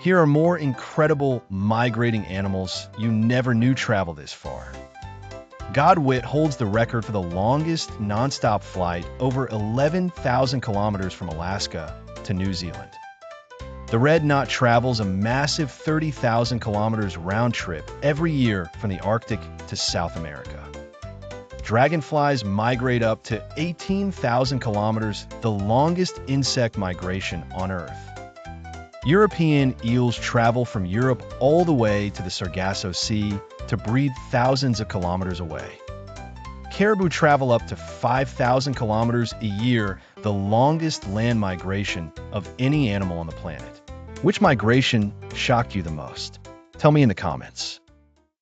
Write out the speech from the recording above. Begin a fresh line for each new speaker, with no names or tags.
Here are more incredible migrating animals you never knew travel this far. Godwit holds the record for the longest nonstop flight, over 11,000 kilometers from Alaska to New Zealand. The red knot travels a massive 30,000 kilometers round trip every year from the Arctic to South America. Dragonflies migrate up to 18,000 kilometers, the longest insect migration on Earth. European eels travel from Europe all the way to the Sargasso Sea to breed thousands of kilometers away. Caribou travel up to 5,000 kilometers a year, the longest land migration of any animal on the planet. Which migration shocked you the most? Tell me in the comments.